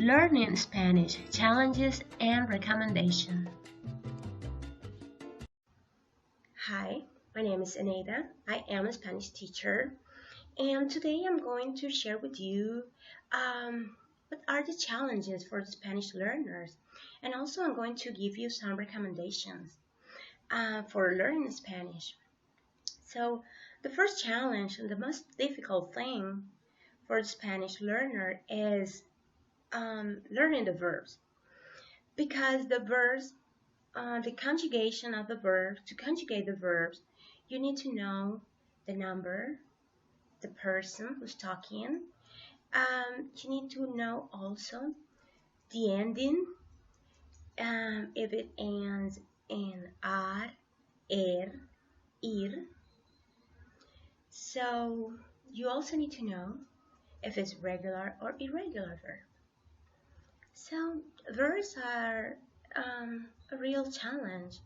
Learning Spanish, challenges and recommendations. Hi, my name is Aneda. I am a Spanish teacher, and today I'm going to share with you what are the challenges for the Spanish learners, and also I'm going to give you some recommendations for learning Spanish. So the first challenge and the most difficult thing for the Spanish learner is learning the verbs, because the verbs, the conjugation of the verb, to conjugate the verbs, you need to know the number, the person who's talking. You need to know also the ending, if it ends in ar, ir. So you also need to know if it's regular or irregular verb. So verbs are a real challenge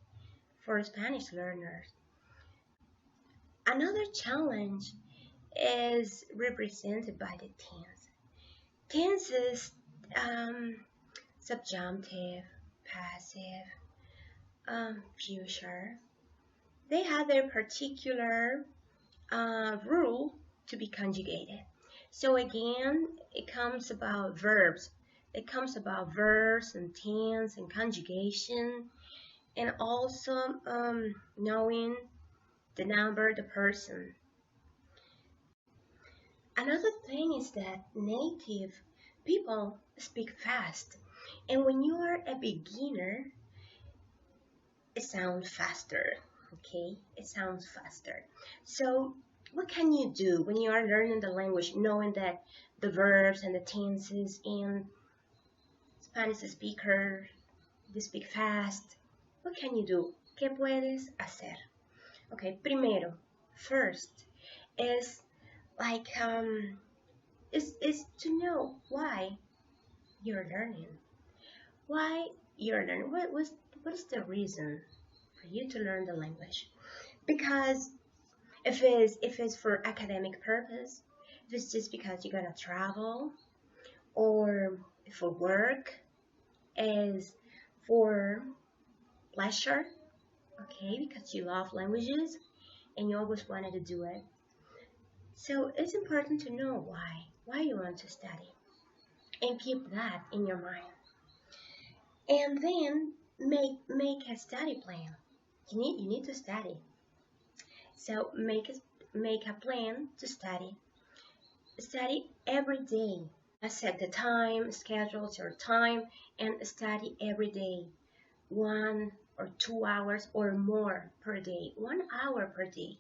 for Spanish learners. Another challenge is represented by the tense. Tenses, subjunctive, passive, future, they have their particular rule to be conjugated. So again, it comes about verbs. It comes about verbs and tense and conjugation, and also knowing the number, the person. Another thing is that native people speak fast, and when you are a beginner, it sounds faster, okay? It sounds faster. So what can you do when you are learning the language, knowing that the verbs and the tenses and Spanish speakers, they speak fast? What can you do? ¿Qué puedes hacer? Okay, primero, first, is like is to know why you're learning. Why you're learning? What is the reason for you to learn the language? Because if it's for academic purpose, if it's just because you're gonna travel, or for work, is for pleasure, okay, because you love languages and you always wanted to do it. So it's important to know why you want to study, and keep that in your mind. And then make a study plan. You need to study. So make a plan to study. Study every day. Set the time, schedule your time, and study every day. 1 or 2 hours or more per day. 1 hour per day.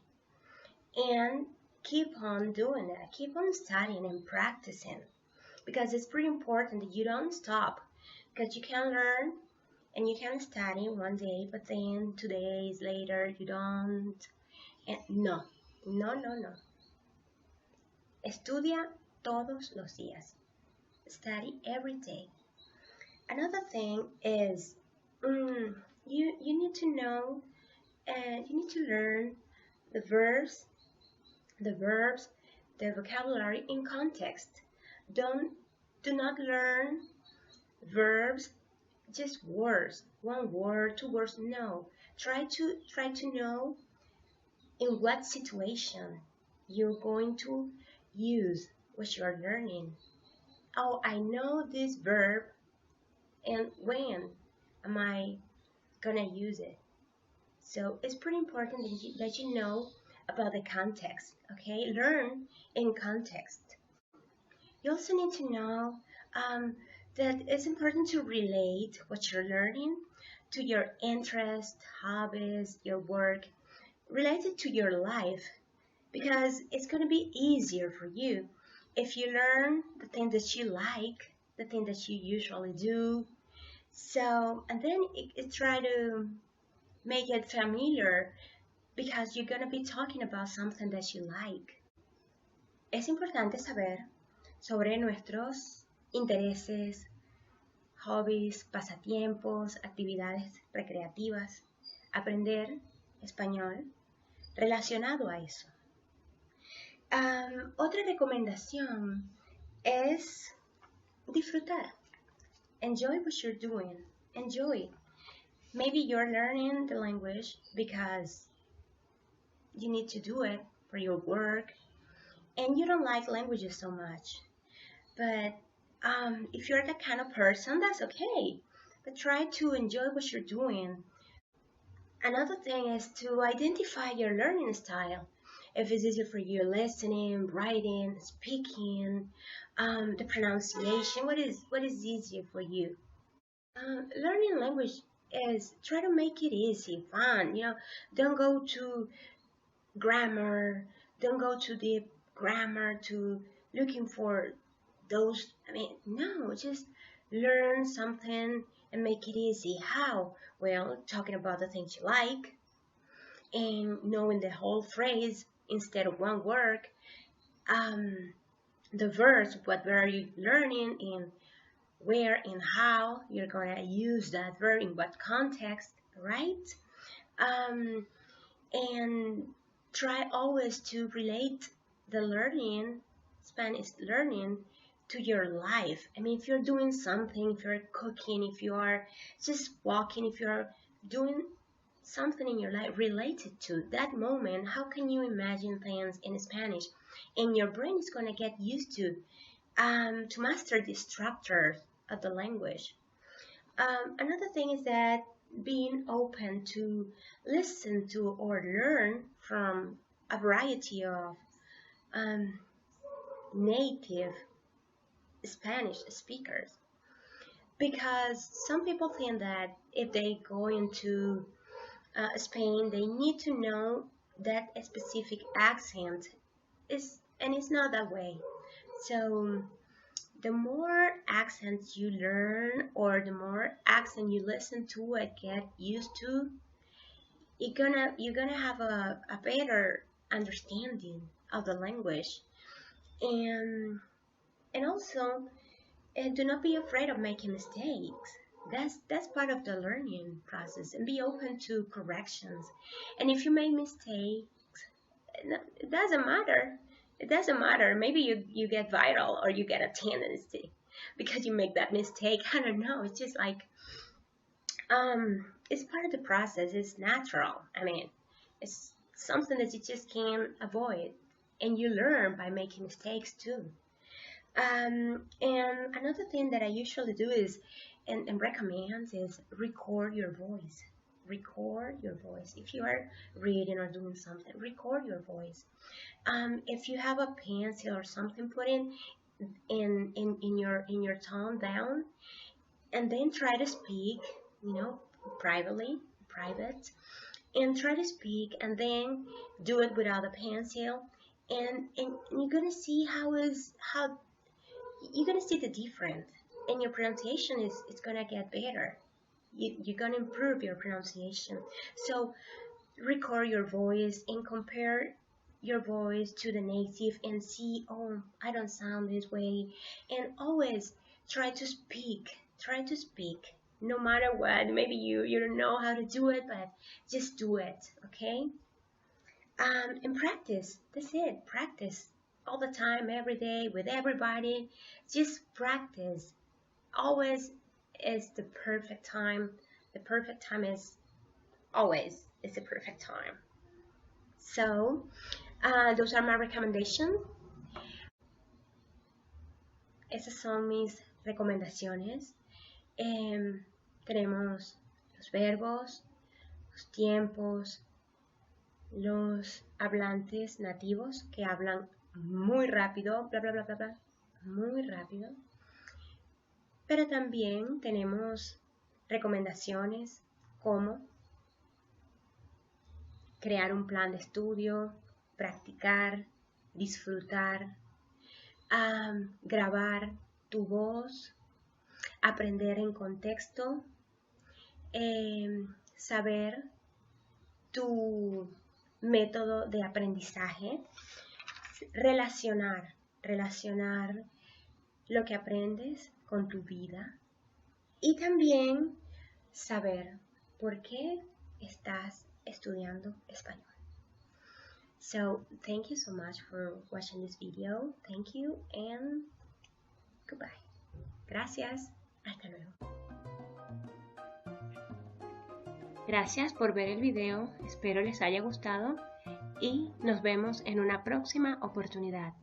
And keep on doing it. Keep on studying and practicing, because it's pretty important that you don't stop, because you can learn and you can study one day, but then 2 days later you don't. And no. Estudia todos los días. Study every day. Another thing is you need to know and you need to learn the verbs, the vocabulary in context. Do not learn verbs just words, 1 word, 2 words. No, try to know in what situation you're going to use what you're learning. Oh, I know this verb, and when am I gonna use it? So it's pretty important that you know about the context, okay? Learn in context. You also need to know that it's important to relate what you're learning to your interests, hobbies, your work, related to your life, because it's going to be easier for you if you learn the thing that you like, the thing that you usually do. So, and then try to make it familiar, because you're going to be talking about something that you like. Es importante saber sobre nuestros intereses, hobbies, pasatiempos, actividades recreativas, aprender español relacionado a eso. Otra recomendación es disfrutar. Enjoy what you're doing. Enjoy. Maybe you're learning the language because you need to do it for your work and you don't like languages so much. But if you're that kind of person, that's okay. But try to enjoy what you're doing. Another thing is to identify your learning style. If it's easier for you listening, writing, speaking, the pronunciation, what is easier for you? Learning language is try to make it easy, fun. Don't go to grammar, don't go to deep grammar to looking for those. No, just learn something and make it easy. How? Well, talking about the things you like and knowing the whole phrase instead of one word. The verbs, what are you learning, and where and how you're gonna use that verb in what context, right? And try always to relate the learning, Spanish learning, to your life. If you're doing something, if you're cooking, if you are just walking, if you're doing something in your life related to that moment, how can you imagine things in Spanish? And your brain is going to get used to master the structure of the language. Another thing is that being open to listen to or learn from a variety of native Spanish speakers. Because some people think that if they go into Spain, they need to know that a specific accent and it's not that way. So the more accents you learn or the more accent you listen to and get used to, you're gonna have a better understanding of the language. And also, do not be afraid of making mistakes. That's part of the learning process, and be open to corrections. And if you make mistakes, it doesn't matter. It doesn't matter. Maybe you get viral or you get attendance because you make that mistake. I don't know. It's just like it's part of the process. It's natural. It's something that you just can't avoid, and you learn by making mistakes too. And another thing that I usually do is and recommend is record your voice. Record your voice. If you are reading or doing something, record your voice. If you have a pencil or something, put in your tone down, and then try to speak, private, and try to speak, and then do it without a pencil, and you're gonna see how you're gonna see the difference, and your pronunciation is gonna get better. You're gonna improve your pronunciation. So record your voice and compare your voice to the native and see, oh, I don't sound this way. And always try to speak. No matter what. Maybe you don't know how to do it, but just do it, okay? And practice. That's it. Practice all the time, every day, with everybody. Just practice. Always is the perfect time. The perfect time is always the perfect time. So those are my recommendations. Esas son mis recomendaciones. Tenemos los verbos, los tiempos, los hablantes nativos que hablan muy rápido, bla, bla, bla, bla, bla, muy rápido. Pero también tenemos recomendaciones como crear un plan de estudio, practicar, disfrutar, grabar tu voz, aprender en contexto, saber tu método de aprendizaje, relacionar lo que aprendes con tu vida y también saber por qué estás estudiando español. So, thank you so much for watching this video. Thank you and goodbye. Gracias. Hasta luego. Gracias por ver el video, espero les haya gustado y nos vemos en una próxima oportunidad.